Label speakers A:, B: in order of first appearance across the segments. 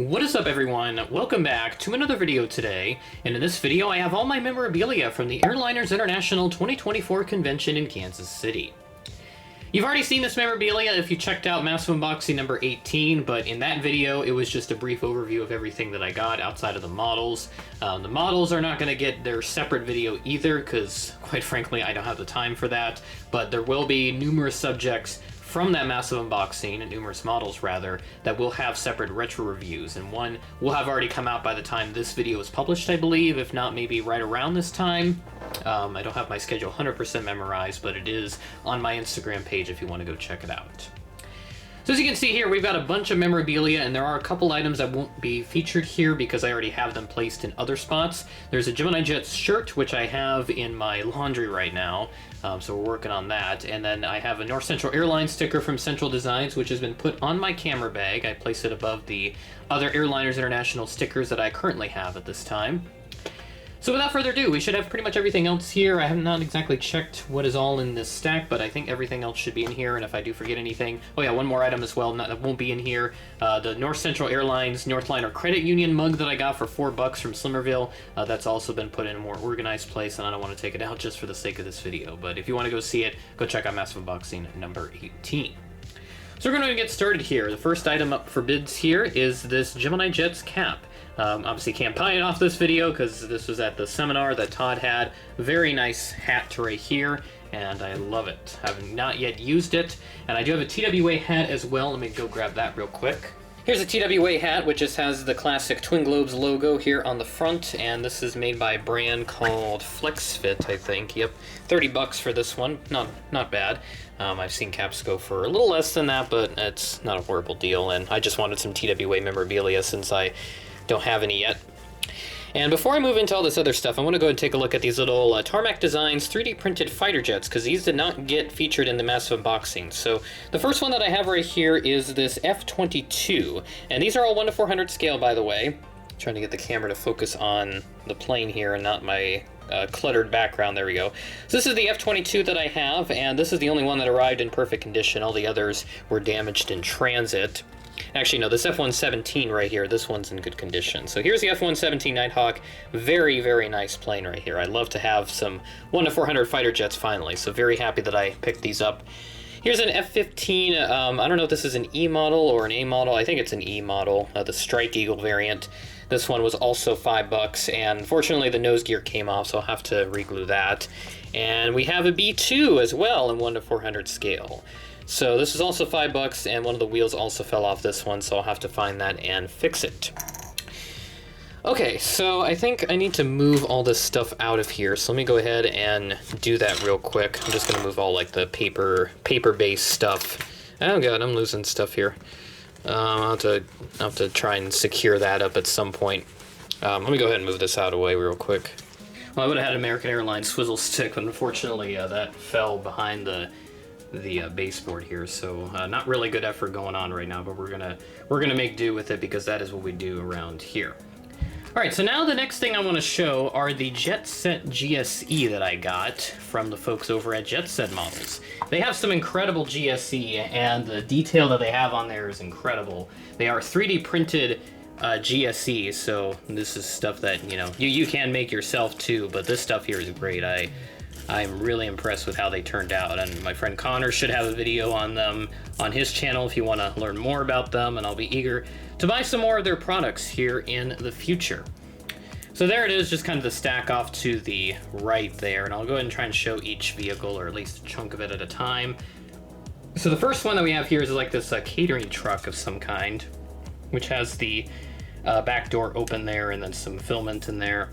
A: What is up, everyone? Welcome back to another video today, and in this video I have all my memorabilia from the Airliners International 2024 convention in Kansas City. You've already seen this memorabilia if you checked out Massive Unboxing number 18, but in that video it was just a brief overview of everything that I got outside of the models. The models are not going to get their separate video either, because quite frankly I don't have the time for that, but there will be numerous subjects from that massive unboxing, and numerous models rather, that will have separate retro reviews, and one will have already come out by the time this video is published, I believe, if not maybe right around this time. I don't have my schedule 100% memorized, but it is on my Instagram page if you want to go check it out. So as you can see here, we've got a bunch of memorabilia, and there are a couple items that won't be featured here because I already have them placed in other spots. There's a Gemini Jets shirt, which I have in my laundry right now, so we're working on that. And then I have a North Central Airlines sticker from Central Designs, which has been put on my camera bag. I place it above the other Airliners International stickers that I currently have at this time. So without further ado, we should have pretty much everything else here. I have not exactly checked what is all in this stack, but I think everything else should be in here, and if I do forget anything... Oh yeah, one more item as well that won't be in here. The North Central Airlines Northliner Credit Union mug that I got for $4 from Slimmerville. That's also been put in a more organized place, and I don't want to take it out just for the sake of this video. But if you want to go see it, go check out Massive Unboxing number 18. So we're going to get started here. The first item up for bids here is this Gemini Jets cap. Obviously can't buy it off this video because this was at the seminar that Todd had. Very nice hat right here, and I love it. I have not yet used it, and I do have a TWA hat as well. Let me go grab that real quick. Here's a TWA hat, which just has the classic Twin Globes logo here on the front, and this is made by a brand called FlexFit, I think. Yep, $30 for this one. Not bad. I've seen caps go for a little less than that, but it's not a horrible deal, and I just wanted some TWA memorabilia since I don't have any yet. And before I move into all this other stuff, I want to go and take a look at these little Tarmac Designs 3D printed fighter jets, because these did not get featured in the massive unboxing. So the first one that I have right here is this F-22, and these are all 1:400 scale, by the way. I'm trying to get the camera to focus on the plane here and not my cluttered background. There we go. So this is the F-22 that I have, and this is the only one that arrived in perfect condition. All the others were damaged in transit. Actually, no, this F-117 right here, this one's in good condition. So here's the F-117 Nighthawk. Very, very nice plane right here. I'd love to have some 1:400 fighter jets finally, so very happy that I picked these up. Here's an F-15, I don't know if this is an E model or an A model. I think it's an E model, the Strike Eagle variant. This one was also $5, and unfortunately the nose gear came off, so I'll have to re-glue that. And we have a B-2 as well in 1:400 scale. So this is also $5, and one of the wheels also fell off this one, so I'll have to find that and fix it. Okay, so I think I need to move all this stuff out of here, so let me go ahead and do that real quick. I'm just going to move all like the paper-based stuff. Oh god, I'm losing stuff here. I'll have to try and secure that up at some point. Let me go ahead and move this out of the way real quick. Well, I would have had American Airlines swizzle stick, but unfortunately that fell behind the baseboard here, so not really good effort going on right now, but we're gonna make do with it because that is what we do around here. Alright, so now the next thing I want to show are the Jet Set GSE that I got from the folks over at Jet Set Models. They have some incredible GSE, and the detail that they have on there is incredible. They are 3D printed GSE, so this is stuff that, you know, you can make yourself too, but this stuff here is great. I'm really impressed with how they turned out, and my friend Connor should have a video on them on his channel if you want to learn more about them, and I'll be eager to buy some more of their products here in the future. So there it is, just kind of the stack off to the right there, and I'll go ahead and try and show each vehicle, or at least a chunk of it at a time. So the first one that we have here is like this catering truck of some kind, which has the back door open there and then some filament in there.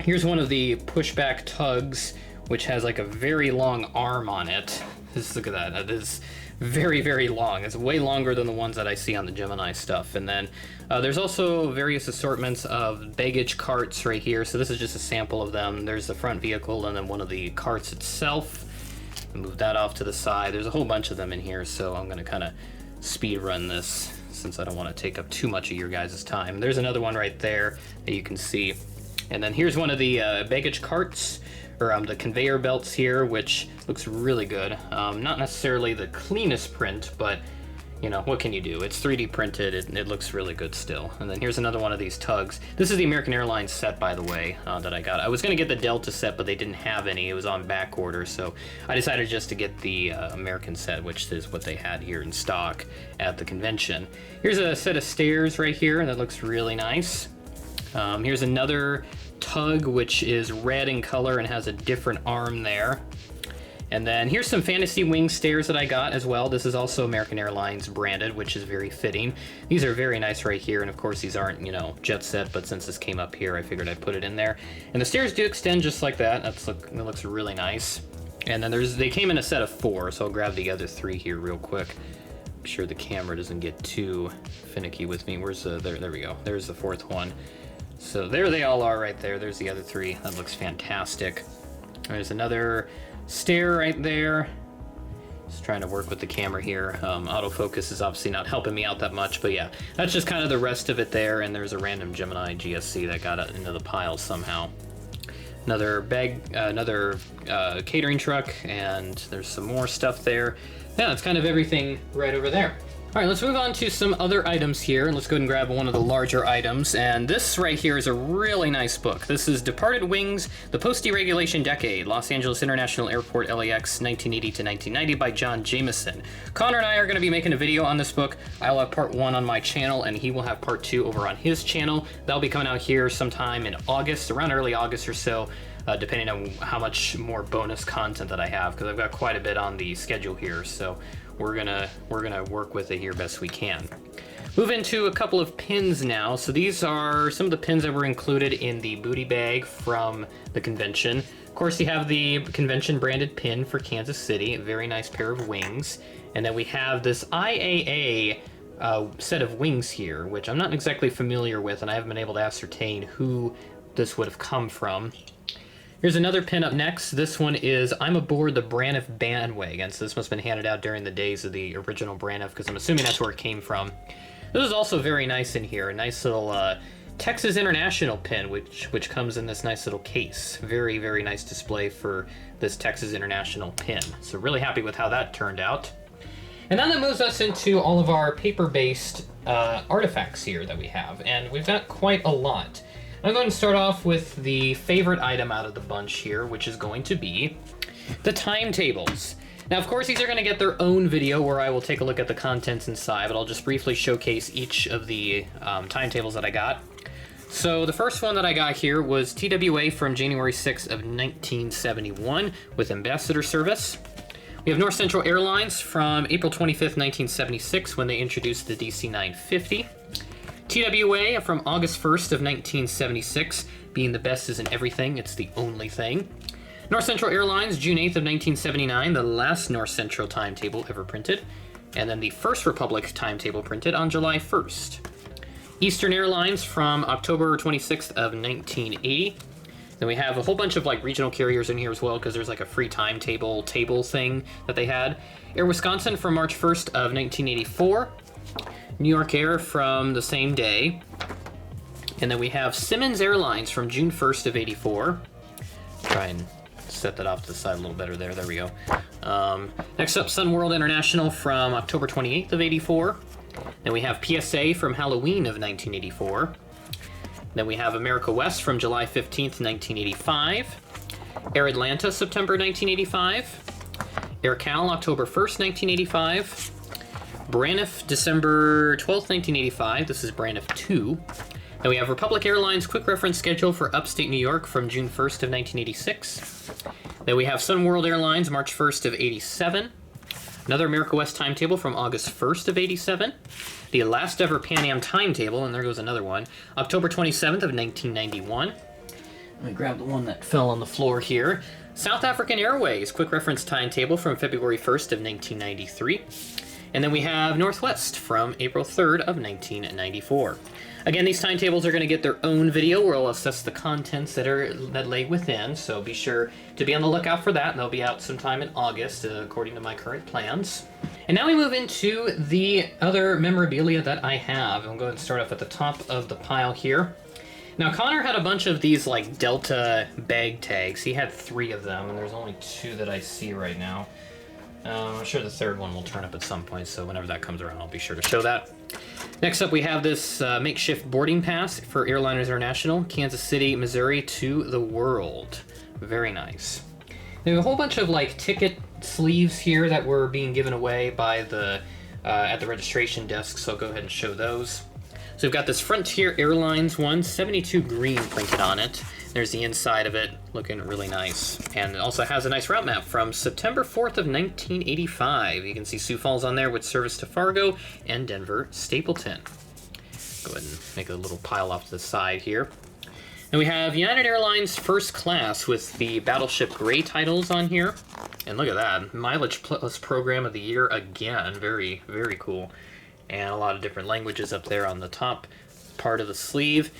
A: Here's one of the pushback tugs, which has like a very long arm on it. Just look at that. That is very, very long. It's way longer than the ones that I see on the Gemini stuff. And then there's also various assortments of baggage carts right here. So this is just a sample of them. There's the front vehicle and then one of the carts itself. Move that off to the side. There's a whole bunch of them in here, so I'm going to kind of speed run this since I don't want to take up too much of your guys' time. There's another one right there that you can see. And then here's one of the baggage carts, or the conveyor belts here, which looks really good. Not necessarily the cleanest print, but you know, what can you do? It's 3D printed, it looks really good still. And then here's another one of these tugs. This is the American Airlines set, by the way, that I got. I was gonna get the Delta set, but they didn't have any. It was on back order, so I decided just to get the American set, which is what they had here in stock at the convention. Here's a set of stairs right here that looks really nice. Here's another tug, which is red in color and has a different arm there. And then here's some Fantasy Wing stairs that I got as well. This is also American Airlines branded, which is very fitting. These are very nice right here, and of course these aren't, you know, jet set, but since this came up here, I figured I'd put it in there. And the stairs do extend just like that. It looks really nice. And then they came in a set of 4, so I'll grab the other 3 here real quick. Make sure the camera doesn't get too finicky with me. Where's there we go. There's the 4th one. So there they all are right there. There's the other 3. That looks fantastic. There's another stair right there. Just trying to work with the camera here. Autofocus is obviously not helping me out that much, but yeah, that's just kind of the rest of it there. And there's a random Gemini GSC that got into the pile somehow. Another catering truck, and there's some more stuff there. Yeah, that's kind of everything right over there. All right, let's move on to some other items here, and let's go ahead and grab one of the larger items. And this right here is a really nice book. This is Departed Wings, The Post-Deregulation Decade, Los Angeles International Airport LAX 1980 to 1990 by John Jameson. Connor and I are going to be making a video on this book. I'll have part 1 on my channel, and he will have part 2 over on his channel. That'll be coming out here sometime in August, around early August or so, depending on how much more bonus content that I have, because I've got quite a bit on the schedule here. So we're gonna work with it here best we can. Move into a couple of pins now. So these are some of the pins that were included in the booty bag from the convention. Of course, you have the convention branded pin for Kansas City, a very nice pair of wings. And then we have this IAA set of wings here, which I'm not exactly familiar with, and I haven't been able to ascertain who this would have come from. Here's another pin up next. This one is I'm Aboard the Braniff Bandwagon. So this must have been handed out during the days of the original Braniff, because I'm assuming that's where it came from. This is also very nice in here. A nice little Texas International pin, which comes in this nice little case. Very, very nice display for this Texas International pin. So really happy with how that turned out. And then that moves us into all of our paper-based artifacts here that we have. And we've got quite a lot. I'm going to start off with the favorite item out of the bunch here, which is going to be the timetables. Now, of course, these are going to get their own video where I will take a look at the contents inside, but I'll just briefly showcase each of the timetables that I got. So the first one that I got here was TWA from January 6th of 1971 with Ambassador Service. We have North Central Airlines from April 25th, 1976 when they introduced the DC-950. TWA from August 1st of 1976, being the best isn't everything, it's the only thing. North Central Airlines, June 8th of 1979, the last North Central timetable ever printed. And then the First Republic timetable printed on July 1st. Eastern Airlines from October 26th of 1980. Then we have a whole bunch of like regional carriers in here as well, because there's like a free timetable table thing that they had. Air Wisconsin from March 1st of 1984. New York Air from the same day. And then we have Simmons Airlines from June 1st of 84. Try and set that off to the side a little better there. There we go. Next up, Sun World International from October 28th of 84. Then we have PSA from Halloween of 1984. Then we have America West from July 15th, 1985. Air Atlanta, September 1985. Air Cal, October 1st, 1985. Braniff, December 12th, 1985. This is Braniff 2. Then we have Republic Airlines Quick Reference Schedule for Upstate New York from June 1st of 1986. Then we have Sun World Airlines March 1st of 87. Another America West timetable from August 1st of 87. The last ever Pan Am timetable, and there goes another one, October 27th of 1991. Let me grab the one that fell on the floor here. South African Airways Quick Reference timetable from February 1st of 1993. And then we have Northwest from April 3rd of 1994. Again, these timetables are going to get their own video where I'll assess the contents that lay within, so be sure to be on the lookout for that, and they'll be out sometime in August, according to my current plans. And now we move into the other memorabilia that I have. I'm going to start off at the top of the pile here. Now, Connor had a bunch of these, like, Delta bag tags. He had 3 of them, and there's only 2 that I see right now. I'm sure the third one will turn up at some point, so whenever that comes around, I'll be sure to show that. Next up, we have this makeshift boarding pass for Airliners International, Kansas City, Missouri to the world. Very nice. There are a whole bunch of like ticket sleeves here that were being given away by the at the registration desk, so I'll go ahead and show those. So we've got this Frontier Airlines one, 72 green printed on it. There's the inside of it, looking really nice. And it also has a nice route map from September 4th of 1985. You can see Sioux Falls on there with service to Fargo and Denver, Stapleton. Go ahead and make a little pile off to the side here. And we have United Airlines First Class with the Battleship Gray titles on here. And look at that, Mileage Plus Program of the Year again. Very, very cool. And a lot of different languages up there on the top part of the sleeve.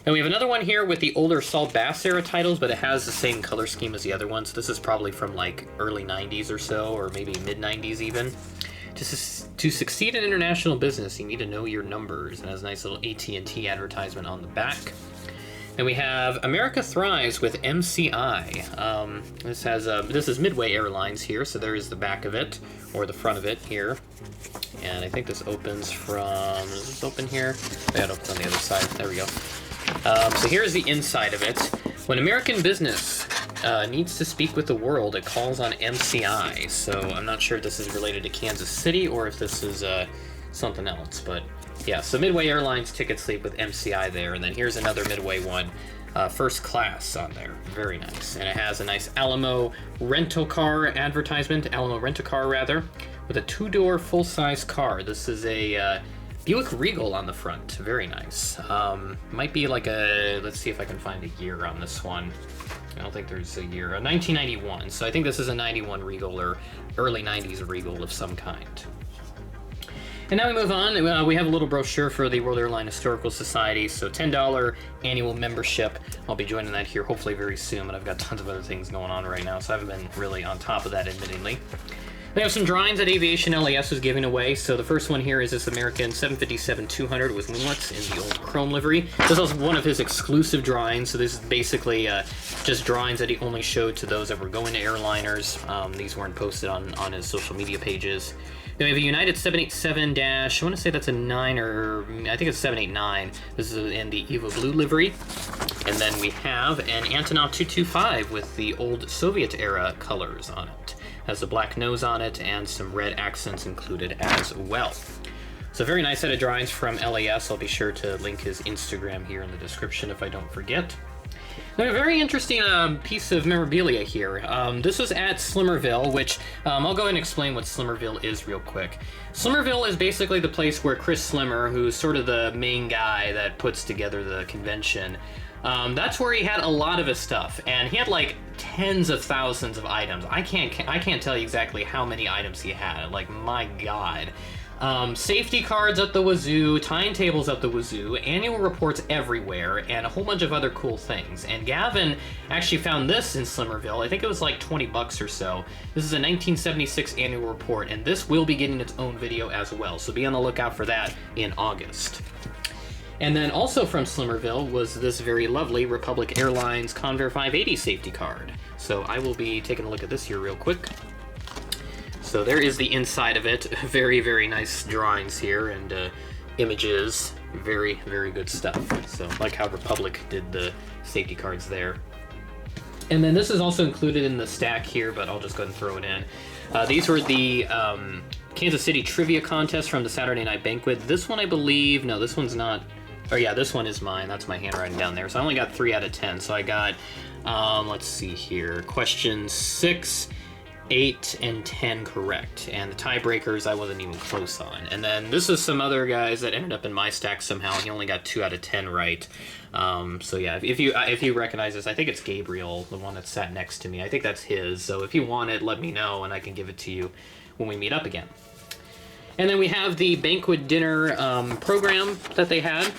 A: And we have another one here with the older Saul Bass era titles, but it has the same color scheme as the other ones. This is probably from like early 90s or so, or maybe mid 90s even. To succeed in international business, you need to know your numbers. And it has a nice little AT&T advertisement on the back. And we have America Thrives with MCI. This is Midway Airlines here, so there is the back of it, or the front of it here. And I think this opens from, does this open here? Yeah, it opens on the other side. There we go. So here's the inside of it. When American business needs to speak with the world, it calls on MCI. So I'm not sure if this is related to Kansas City or if this is something else, but yeah, so Midway Airlines ticket sleeve with MCI there, and then here's another Midway one, First Class on there. Very nice. And it has a nice Alamo rental car advertisement, Alamo Rent-A-Car rather, with a two-door full-size car. This is a Buick Regal on the front. Very nice. Might be like a, let's see if I can find a year on this one. I don't think there's a year. 1991, so I think this is a 91 Regal or early 90s Regal of some kind. And now we move on. We have a little brochure for the World Airline Historical Society, so $10 annual membership. I'll be joining that here hopefully very soon, but I've got tons of other things going on right now, so I haven't been really on top of that, admittedly. We have some drawings that Aviation LAS is giving away. So the first one here is this American 757-200 with winglets in the old chrome livery. This is one of his exclusive drawings, so this is basically just drawings that he only showed to those that were going to airliners. These weren't posted on his social media pages. Then we have a United 787 I want to say that's a 9, or I think it's 789. This is in the Evo Blue livery. And then we have an Antonov 225 with the old Soviet era colors on it. Has a black nose on it and some red accents included as well. So very nice set of drawings from LAS. I'll be sure to link his Instagram here in the description if I don't forget. Now, a very interesting piece of memorabilia here. This was at Slimmerville, which I'll go ahead and explain what Slimmerville is real quick. Slimmerville is basically the place where Chris Slimmer, who's sort of the main guy that puts together the convention, that's where he had a lot of his stuff, and he had like tens of thousands of items. I can't tell you exactly how many items he had. Like, my God. Safety cards up the wazoo, timetables up the wazoo, annual reports everywhere, and a whole bunch of other cool things. And Gavin actually found this in Slimmerville. I think it was like 20 bucks or so. This is a 1976 annual report, and this will be getting its own video as well, so be on the lookout for that in August. And then also from Slimmerville was this very lovely Republic Airlines Convair 580 safety card. So I will be taking a look at this here real quick. So there is the inside of it. Very, very nice drawings here and images. Very, very good stuff. So like how Republic did the safety cards there. And then this is also included in the stack here, but I'll just go ahead and throw it in. These were the Kansas City trivia contest from the Saturday Night Banquet. This one, I believe, no, this one's not. Oh yeah, this one is mine. That's my handwriting down there. So I only got 3 out of 10. So I got, let's see here, questions 6, 8, and 10 correct. And the tiebreakers I wasn't even close on. And then this is some other guys that ended up in my stack somehow. He only got 2 out of 10 right. So yeah, if you recognize this, I think it's Gabriel, the one that sat next to me. I think that's his. So if you want it, let me know and I can give it to you when we meet up again. And then we have the banquet dinner program that they had.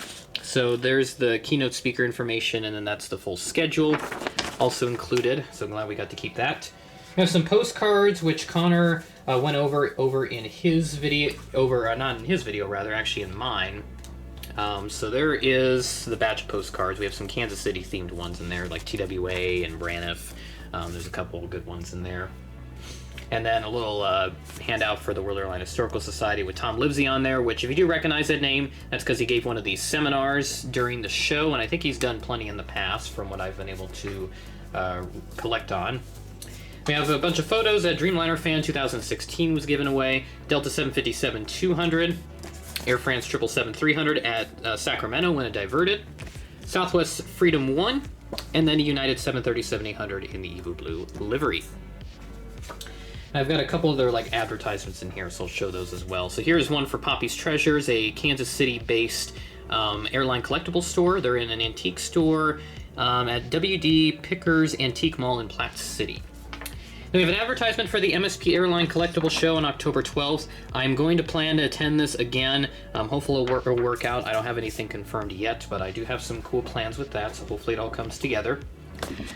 A: So there's the keynote speaker information, and then that's the full schedule also included. So I'm glad we got to keep that. We have some postcards, which Connor went over in his video, not in his video, rather, actually in mine. So there is the batch of postcards. We have some Kansas City themed ones in there, like TWA and Braniff. There's a couple good ones in there. And then a little handout for the World Airline Historical Society with Tom Livesey on there, which if you do recognize that name, that's because he gave one of these seminars during the show, and I think he's done plenty in the past from what I've been able to collect on. We have a bunch of photos that Dreamliner Fan 2016 was given away, Delta 757-200, Air France 777-300 at Sacramento when it diverted, Southwest Freedom 1, and then a United 737-800 in the Evo Blue livery. I've got a couple other advertisements in here, so I'll show those as well. So here's one for Poppy's Treasures, a Kansas City-based airline collectible store. They're in an antique store at W.D. Picker's Antique Mall in Platte City. Then we have an advertisement for the MSP Airline Collectible Show on October 12th. I'm going to plan to attend this again. Hopefully it'll work out. I don't have anything confirmed yet, but I do have some cool plans with that, so hopefully it all comes together.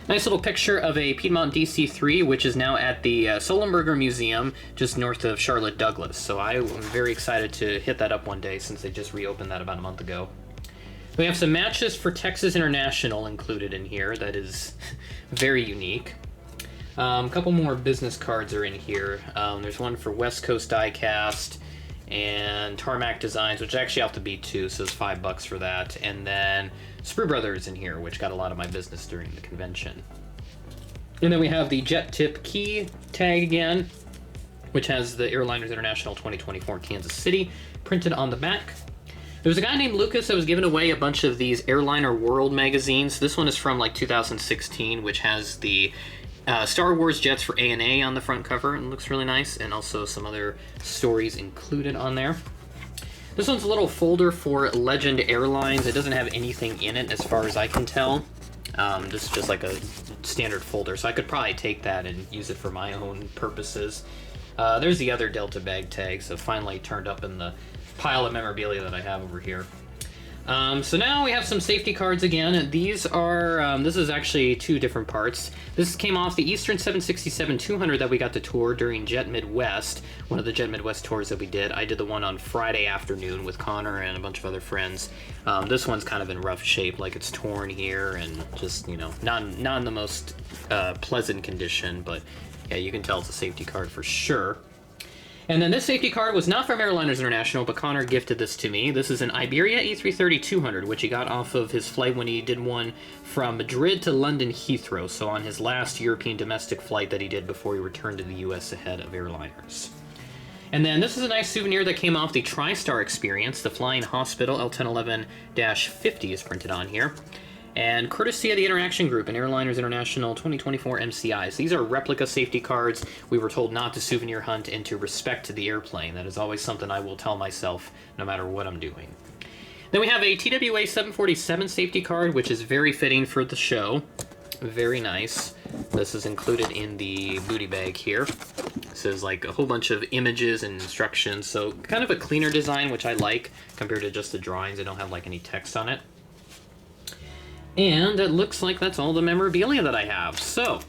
A: Nice little picture of a Piedmont DC-3, which is now at the Sullenberger Museum, just north of Charlotte Douglas. So I am very excited to hit that up one day since they just reopened that about a month ago. We have some matches for Texas International included in here. That is very unique. A couple more business cards are in here. There's one for West Coast Diecast and Tarmac Designs, which actually have to be two, so it's $5 for that. And then Sprue Brothers in here, which got a lot of my business during the convention. And then we have the Jet Tip Key tag again, which has the Airliners International 2024 Kansas City printed on the back. There was a guy named Lucas that was giving away a bunch of these Airliner World magazines. This one is from 2016, which has the Star Wars jets for ANA on the front cover, and looks really nice, and also some other stories included on there. This one's a little folder for Legend Airlines. It doesn't have anything in it as far as I can tell. This is just like a standard folder, so I could probably take that and use it for my own purposes. There's the other Delta bag tag, so finally turned up in the pile of memorabilia that I have over here. So now we have some safety cards again. These are, this is actually two different parts. This came off the Eastern 767-200 that we got to tour during Jet Midwest, one of the Jet Midwest tours that we did. I did the one on Friday afternoon with Connor and a bunch of other friends. This one's kind of in rough shape, like it's torn here and just, not in the most pleasant condition, but yeah, you can tell it's a safety card for sure. And then this safety card was not from Airliners International, but Connor gifted this to me. This is an Iberia A330-200, which he got off of his flight when he did one from Madrid to London Heathrow, so on his last European domestic flight that he did before he returned to the US ahead of Airliners. And then this is a nice souvenir that came off the TriStar experience. The Flying Hospital L1011-50 is printed on here. And courtesy of the Interaction Group and Airliners International 2024 MCIs. These are replica safety cards. We were told not to souvenir hunt and to respect the airplane. That is always something I will tell myself no matter what I'm doing. Then we have a TWA 747 safety card, which is very fitting for the show. Very nice. This is included in the booty bag here. This is like a whole bunch of images and instructions, so kind of a cleaner design, which I like, compared to just the drawings. They don't have any text on it. And it looks like that's all the memorabilia that I have. So,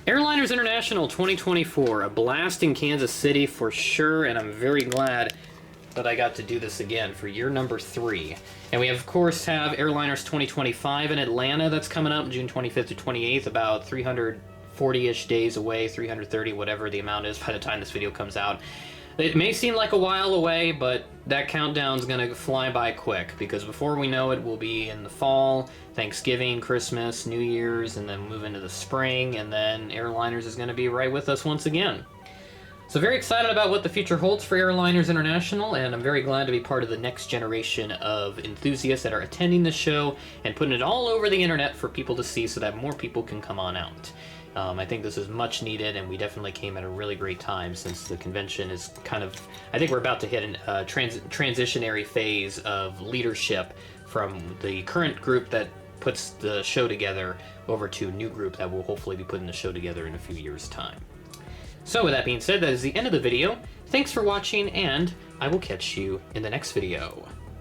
A: Airliners International 2024, a blast in Kansas City for sure, and I'm very glad that I got to do this again for year number 3. And we, of course, have Airliners 2025 in Atlanta that's coming up June 25th to 28th, about 340-ish days away, 330, whatever the amount is by the time this video comes out. It may seem like a while away, but that countdown's gonna fly by quick, because before we know it, we'll be in the fall, Thanksgiving, Christmas, New Year's, and then move into the spring, and then Airliners is gonna be right with us once again. So very excited about what the future holds for Airliners International, and I'm very glad to be part of the next generation of enthusiasts that are attending the show and putting it all over the internet for people to see so that more people can come on out. I think this is much needed, and we definitely came at a really great time since the convention is kind of, I think we're about to hit a transitionary phase of leadership from the current group that puts the show together over to a new group that will hopefully be putting the show together in a few years' time. So with that being said, that is the end of the video. Thanks for watching, and I will catch you in the next video.